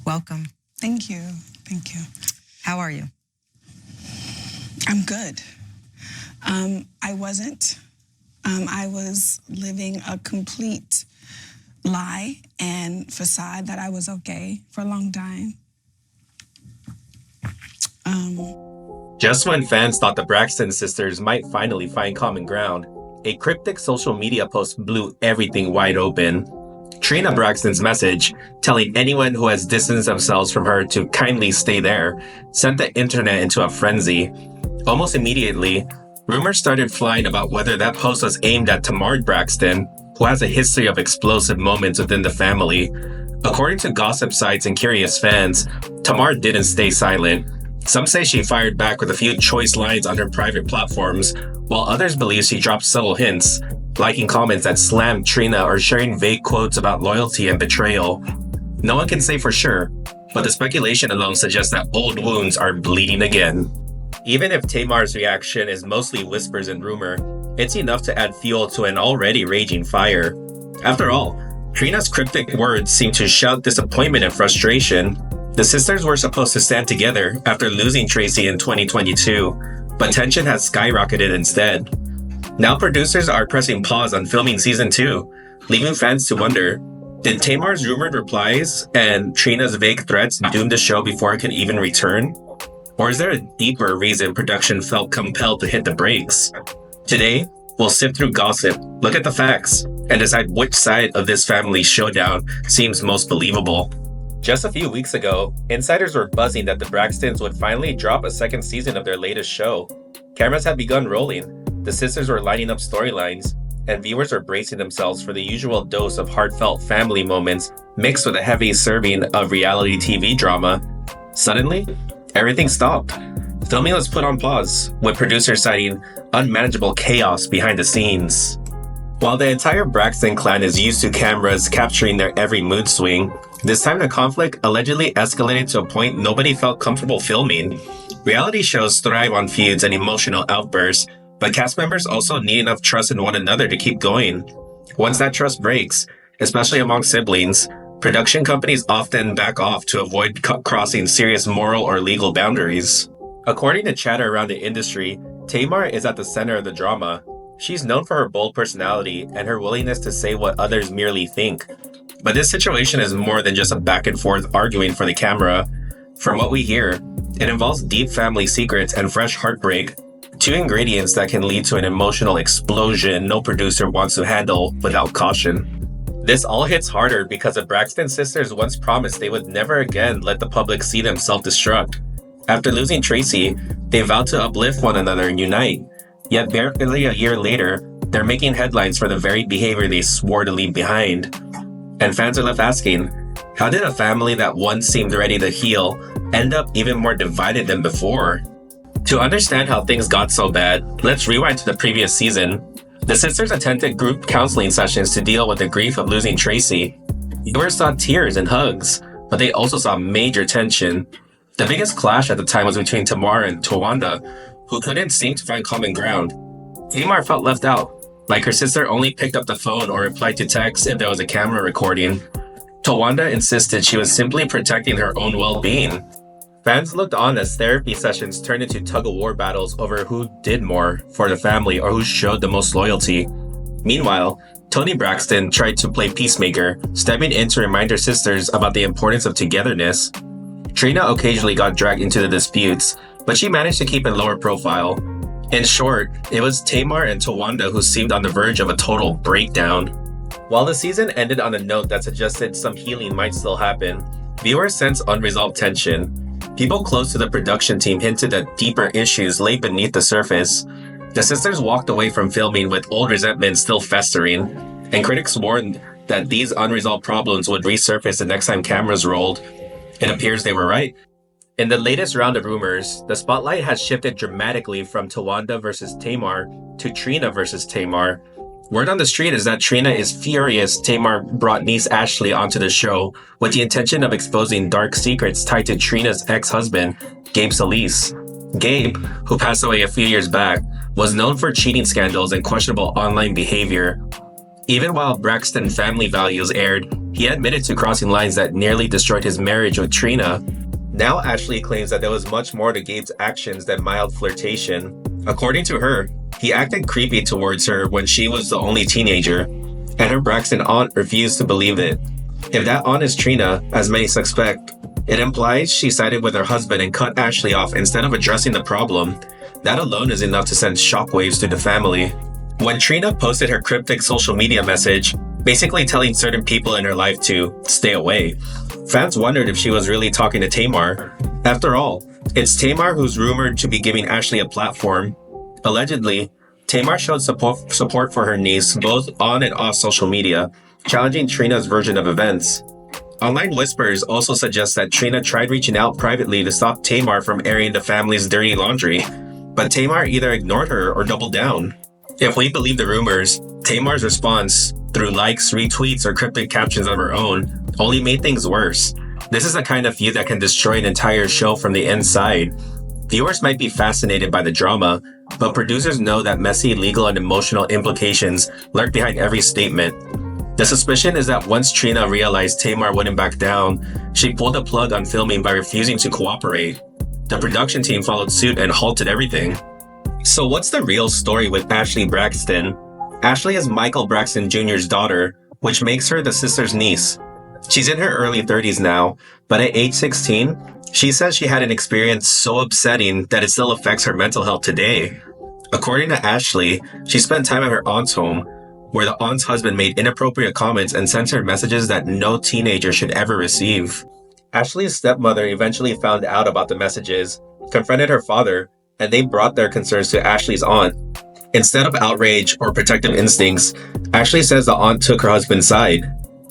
Welcome. Thank you. Thank you. How are you? I'm good. I wasn't. I was living a complete lie and facade that I was okay for a long time. Just when fans thought the Braxton sisters might finally find common ground, a cryptic social media post blew everything wide open. Trina Braxton's message, telling anyone who has distanced themselves from her to kindly stay there, sent the internet into a frenzy. Almost immediately, rumors started flying about whether that post was aimed at Tamar Braxton, who has a history of explosive moments within the family. According to gossip sites and curious fans, Tamar didn't stay silent. Some say she fired back with a few choice lines on her private platforms, while others believe she dropped subtle hints, liking comments that slammed Trina or sharing vague quotes about loyalty and betrayal. No one can say for sure, but the speculation alone suggests that old wounds are bleeding again. Even if Tamar's reaction is mostly whispers and rumor, it's enough to add fuel to an already raging fire. After all, Trina's cryptic words seem to shout disappointment and frustration. The sisters were supposed to stand together after losing Tracy in 2022, but tension has skyrocketed instead. Now producers are pressing pause on filming season 2, leaving fans to wonder, did Tamar's rumored replies and Trina's vague threats doom the show before it can even return? Or is there a deeper reason production felt compelled to hit the brakes? Today, we'll sift through gossip, look at the facts, and decide which side of this family showdown seems most believable. Just a few weeks ago, insiders were buzzing that the Braxtons would finally drop a second season of their latest show. Cameras had begun rolling, the sisters were lining up storylines, and viewers were bracing themselves for the usual dose of heartfelt family moments mixed with a heavy serving of reality TV drama. Suddenly, everything stopped. Filming was put on pause, with producers citing unmanageable chaos behind the scenes. While the entire Braxton clan is used to cameras capturing their every mood swing, this time the conflict allegedly escalated to a point nobody felt comfortable filming. Reality shows thrive on feuds and emotional outbursts, but cast members also need enough trust in one another to keep going. Once that trust breaks, especially among siblings, production companies often back off to avoid crossing serious moral or legal boundaries. According to chatter around the industry, Tamar is at the center of the drama. She's known for her bold personality and her willingness to say what others merely think. But this situation is more than just a back and forth arguing for the camera. From what we hear, it involves deep family secrets and fresh heartbreak, two ingredients that can lead to an emotional explosion no producer wants to handle without caution. This all hits harder because the Braxton sisters once promised they would never again let the public see them self-destruct. After losing Tracy, they vowed to uplift one another and unite. Yet barely a year later, they're making headlines for the very behavior they swore to leave behind. And fans are left asking, how did a family that once seemed ready to heal end up even more divided than before? To understand how things got so bad, let's rewind to the previous season. The sisters attended group counseling sessions to deal with the grief of losing Tracy. Viewers saw tears and hugs, but they also saw major tension. The biggest clash at the time was between Tamar and Tawanda, who couldn't seem to find common ground. Tamar felt left out, like her sister only picked up the phone or replied to texts if there was a camera recording. Tawanda insisted she was simply protecting her own well-being. Fans looked on as therapy sessions turned into tug-of-war battles over who did more for the family or who showed the most loyalty. Meanwhile, Toni Braxton tried to play peacemaker, stepping in to remind her sisters about the importance of togetherness. Trina occasionally got dragged into the disputes, but she managed to keep a lower profile. In short, it was Tamar and Tawanda who seemed on the verge of a total breakdown. While the season ended on a note that suggested some healing might still happen, viewers sensed unresolved tension. People close to the production team hinted that deeper issues lay beneath the surface. The sisters walked away from filming with old resentment still festering, and critics warned that these unresolved problems would resurface the next time cameras rolled. It appears they were right. In the latest round of rumors, the spotlight has shifted dramatically from Tawanda versus Tamar to Trina versus Tamar. Word on the street is that Trina is furious Tamar brought niece Ashley onto the show with the intention of exposing dark secrets tied to Trina's ex-husband, Gabe Solis. Gabe, who passed away a few years back, was known for cheating scandals and questionable online behavior. Even while Braxton Family Values aired, he admitted to crossing lines that nearly destroyed his marriage with Trina. Now Ashley claims that there was much more to Gabe's actions than mild flirtation. According to her, he acted creepy towards her when she was the only teenager, and her Braxton aunt refused to believe it. If that aunt is Trina, as many suspect, it implies she sided with her husband and cut Ashley off instead of addressing the problem. That alone is enough to send shockwaves through the family. When Trina posted her cryptic social media message, basically telling certain people in her life to stay away, fans wondered if she was really talking to Tamar. After all, it's Tamar who's rumored to be giving Ashley a platform. Allegedly, Tamar showed support for her niece both on and off social media, challenging Trina's version of events. Online whispers also suggest that Trina tried reaching out privately to stop Tamar from airing the family's dirty laundry, but Tamar either ignored her or doubled down. If we believe the rumors, Tamar's response, through likes, retweets, or cryptic captions of her own, only made things worse. This is the kind of feud that can destroy an entire show from the inside. Viewers might be fascinated by the drama, but producers know that messy legal and emotional implications lurk behind every statement. The suspicion is that once Trina realized Tamar wouldn't back down, she pulled the plug on filming by refusing to cooperate. The production team followed suit and halted everything. So what's the real story with Ashley Braxton? Ashley is Michael Braxton Jr.'s daughter, which makes her the sister's niece. She's in her early 30s now, but at age 16, she says she had an experience so upsetting that it still affects her mental health today. According to Ashley, she spent time at her aunt's home, where the aunt's husband made inappropriate comments and sent her messages that no teenager should ever receive. Ashley's stepmother eventually found out about the messages, confronted her father, and they brought their concerns to Ashley's aunt. Instead of outrage or protective instincts, Ashley says the aunt took her husband's side.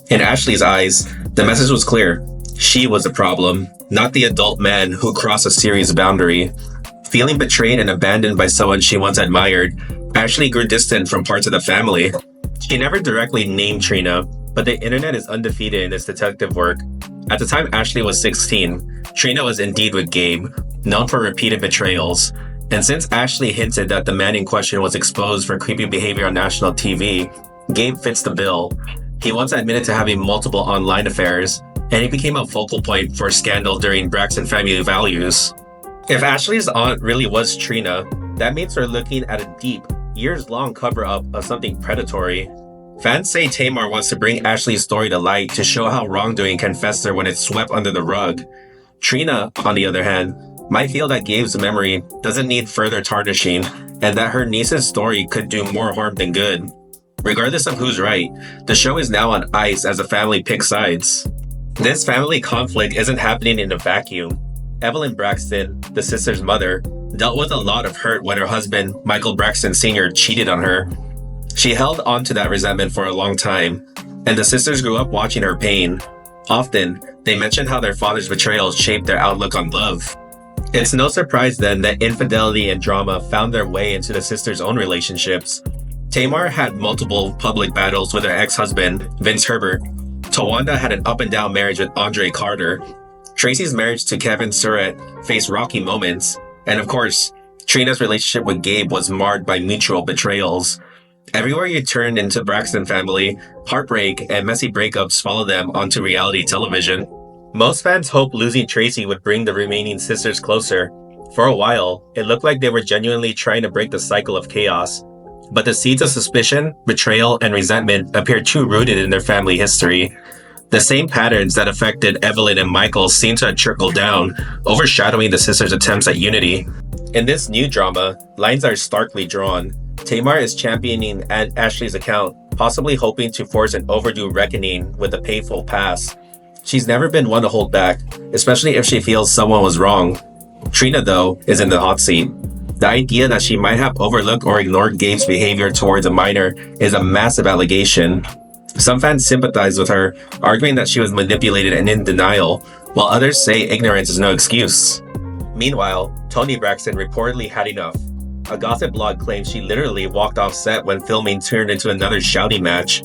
In Ashley's eyes, the message was clear. She was the problem, not the adult man who crossed a serious boundary. Feeling betrayed and abandoned by someone she once admired, Ashley grew distant from parts of the family. She never directly named Trina, but the internet is undefeated in its detective work. At the time Ashley was 16, Trina was indeed with Gabe, known for repeated betrayals. And since Ashley hinted that the man in question was exposed for creepy behavior on national TV, Gabe fits the bill. He once admitted to having multiple online affairs, and he became a focal point for a scandal during Braxton Family Values. If Ashley's aunt really was Trina, that means we're looking at a deep, years-long cover-up of something predatory. Fans say Tamar wants to bring Ashley's story to light to show how wrongdoing can fester when it's swept under the rug. Trina, on the other hand, might feel that Gabe's memory doesn't need further tarnishing, and that her niece's story could do more harm than good. Regardless of who's right, the show is now on ice as the family picks sides. This family conflict isn't happening in a vacuum. Evelyn Braxton, the sister's mother, dealt with a lot of hurt when her husband, Michael Braxton Sr., cheated on her. She held on to that resentment for a long time, and the sisters grew up watching her pain. Often, they mentioned how their father's betrayals shaped their outlook on love. It's no surprise then that infidelity and drama found their way into the sisters' own relationships. Tamar had multiple public battles with her ex-husband, Vince Herbert. Tawanda had an up-and-down marriage with Andre Carter. Tracy's marriage to Kevin Surratt faced rocky moments. And of course, Trina's relationship with Gabe was marred by mutual betrayals. Everywhere you turn into Braxton family, heartbreak and messy breakups follow them onto reality television. Most fans hoped losing Tracy would bring the remaining sisters closer. For a while, it looked like they were genuinely trying to break the cycle of chaos. But the seeds of suspicion, betrayal, and resentment appear too rooted in their family history. The same patterns that affected Evelyn and Michael seem to have trickled down, overshadowing the sisters' attempts at unity. In this new drama, lines are starkly drawn. Tamar is championing Ashley's account, possibly hoping to force an overdue reckoning with the painful past. She's never been one to hold back, especially if she feels someone was wrong. Trina, though, is in the hot seat. The idea that she might have overlooked or ignored Gabe's behavior towards a minor is a massive allegation. Some fans sympathize with her, arguing that she was manipulated and in denial, while others say ignorance is no excuse. Meanwhile, Toni Braxton reportedly had enough. A gossip blog claims she literally walked off set when filming turned into another shouting match.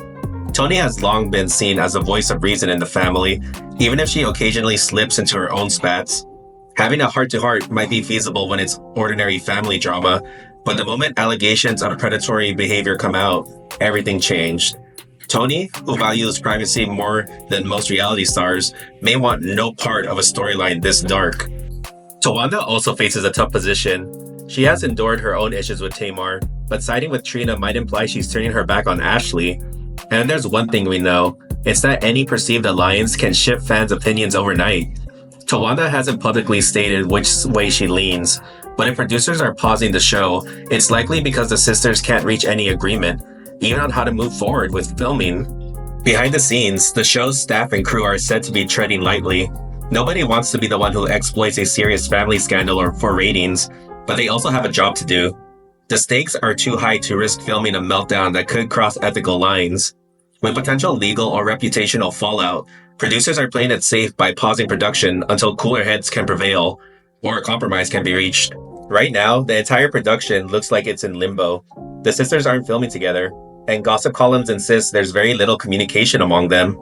Toni has long been seen as a voice of reason in the family, even if she occasionally slips into her own spats. Having a heart-to-heart might be feasible when it's ordinary family drama, but the moment allegations of predatory behavior come out, everything changed. Tony, who values privacy more than most reality stars, may want no part of a storyline this dark. Tawanda also faces a tough position. She has endured her own issues with Tamar, but siding with Trina might imply she's turning her back on Ashley. And there's one thing we know, it's that any perceived alliance can shift fans' opinions overnight. Tawanda hasn't publicly stated which way she leans, but if producers are pausing the show, it's likely because the sisters can't reach any agreement, even on how to move forward with filming. Behind the scenes, the show's staff and crew are said to be treading lightly. Nobody wants to be the one who exploits a serious family scandal or for ratings, but they also have a job to do. The stakes are too high to risk filming a meltdown that could cross ethical lines. With potential legal or reputational fallout, producers are playing it safe by pausing production until cooler heads can prevail, or a compromise can be reached. Right now, the entire production looks like it's in limbo. The sisters aren't filming together, and gossip columns insist there's very little communication among them.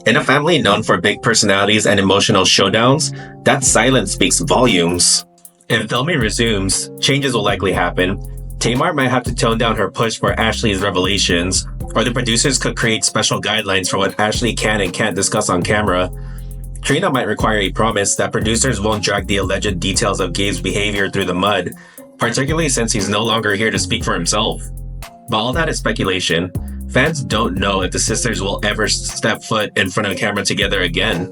In a family known for big personalities and emotional showdowns, that silence speaks volumes. If filming resumes, changes will likely happen. Tamar might have to tone down her push for Ashley's revelations, or the producers could create special guidelines for what Ashley can and can't discuss on camera. Trina might require a promise that producers won't drag the alleged details of Gabe's behavior through the mud, particularly since he's no longer here to speak for himself. But all that is speculation. Fans don't know if the sisters will ever step foot in front of the camera together again.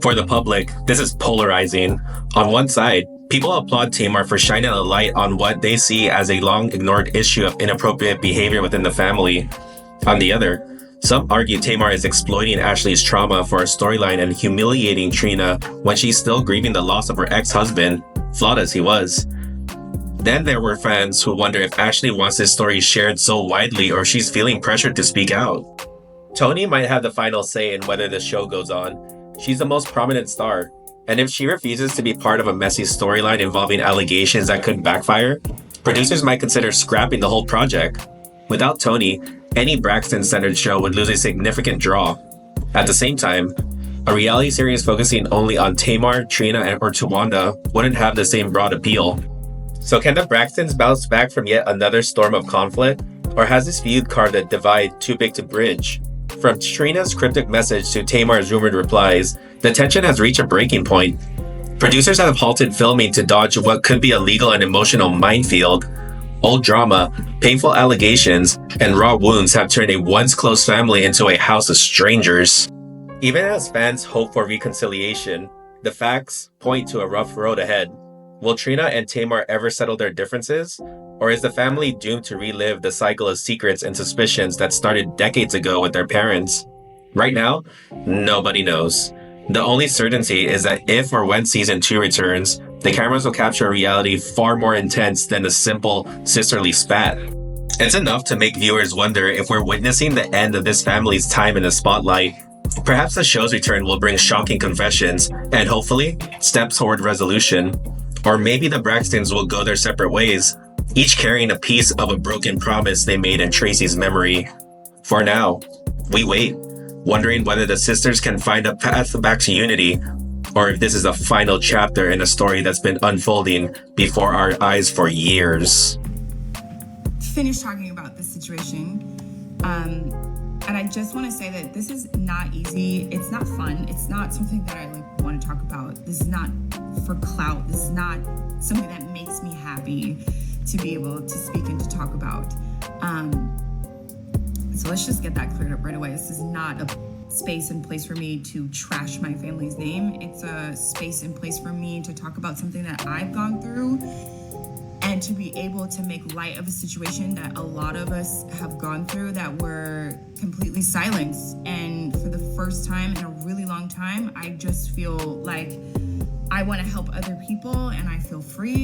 For the public, this is polarizing. On one side, people applaud Tamar for shining a light on what they see as a long-ignored issue of inappropriate behavior within the family. On the other, some argue Tamar is exploiting Ashley's trauma for a storyline and humiliating Trina when she's still grieving the loss of her ex-husband, flawed as he was. Then there were fans who wonder if Ashley wants this story shared so widely or she's feeling pressured to speak out. Tony might have the final say in whether the show goes on. She's the most prominent star, and if she refuses to be part of a messy storyline involving allegations that could backfire, producers might consider scrapping the whole project. Without Tony, any Braxton-centered show would lose a significant draw. At the same time, a reality series focusing only on Tamar, Trina, or Tawanda wouldn't have the same broad appeal. So can the Braxtons bounce back from yet another storm of conflict? Or has this feud carved a divide too big to bridge? From Trina's cryptic message to Tamar's rumored replies, the tension has reached a breaking point. Producers have halted filming to dodge what could be a legal and emotional minefield. Old drama, painful allegations, and raw wounds have turned a once close family into a house of strangers. Even as fans hope for reconciliation, the facts point to a rough road ahead. Will Trina and Tamar ever settle their differences? Or is the family doomed to relive the cycle of secrets and suspicions that started decades ago with their parents? Right now, nobody knows. The only certainty is that if or when season 2 returns, the cameras will capture a reality far more intense than a simple sisterly spat. It's enough to make viewers wonder if we're witnessing the end of this family's time in the spotlight. Perhaps the show's return will bring shocking confessions and hopefully steps toward resolution. Or maybe the Braxtons will go their separate ways, each carrying a piece of a broken promise they made in Tracy's memory. For now, we wait, wondering whether the sisters can find a path back to unity, or if this is the final chapter in a story that's been unfolding before our eyes for years. Finish talking about this situation. And I just want to say that this is not easy. It's not fun. It's not something that I want to talk about. This is not for clout. This is not something that makes me happy to be able to speak and to talk about. So let's just get that cleared up right away. This is not a space and place for me to trash my family's name. It's a space and place for me to talk about something that I've gone through and to be able to make light of a situation that a lot of us have gone through that were completely silenced. And for the first time in a really long time, I just feel like I want to help other people and I feel free.